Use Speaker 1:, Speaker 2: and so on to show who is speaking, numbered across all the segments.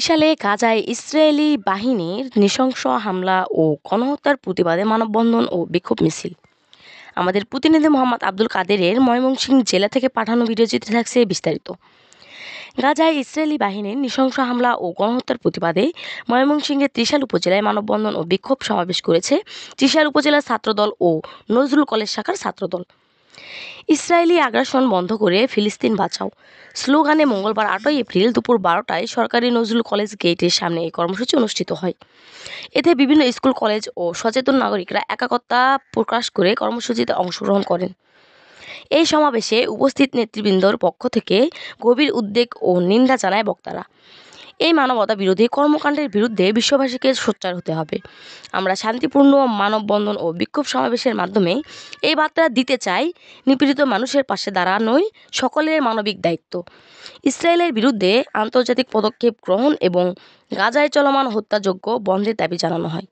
Speaker 1: সালে গাজায় ইসরায়েলি বাহিনীর নৃশংস হামলা ও গণহত্যার প্রতিবাদে মানববন্ধন ও বিক্ষোভ মিছিল। আমাদের প্রতিনিধি মোহাম্মদ আব্দুল কাদেরের ময়মনসিংহ জেলা থেকে পাঠানো ভিডিওচিত্রে থাকছে বিস্তারিত। গাজায় ইসরায়েলি বাহিনীর নৃশংস হামলা ও গণহত্যার প্রতিবাদে ময়মনসিংহের ত্রিশাল উপজেলায় মানববন্ধন ও বিক্ষোভ সমাবেশ করেছে ত্রিশাল উপজেলার ছাত্রদল ও নজরুল কলেজ শাখার ছাত্রদল। ইসরায়েলি আগ্রাসন বন্ধ করে ফিলিস্তিন বাঁচাও স্লোগানে মঙ্গলবার 8 এপ্রিল দুপুর 12টায় সরকারি নজরুল কলেজ গেটের সামনে এই কর্মসূচি অনুষ্ঠিত হয়। এতে বিভিন্ন স্কুল, কলেজ ও সচেতন নাগরিকরা একাত্মতা প্রকাশ করে কর্মসূচিতে অংশগ্রহণ করেন। এই সমাবেশে উপস্থিত নেতৃবৃন্দর পক্ষ থেকে গভীর উদ্বেগ ও নিন্দা জানায় বক্তারা। এই মানবতা বিরোধী কর্মকাণ্ডের বিরুদ্ধে বিশ্ববাসীকে সোচ্চার হতে হবে। আমরা শান্তিপূর্ণ মানববন্ধন ও বিক্ষোভ সমাবেশের মাধ্যমে এই বার্তা দিতে চাই, নিপীড়িত মানুষের পাশে দাঁড়ানোই সকলের মানবিক দায়িত্ব। ইসরায়েলের বিরুদ্ধে আন্তর্জাতিক পদক্ষেপ গ্রহণ এবং গাজায় চলমান হত্যাযজ্ঞ বন্ধের দাবি জানানো হয়।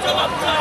Speaker 2: জবাব চাই।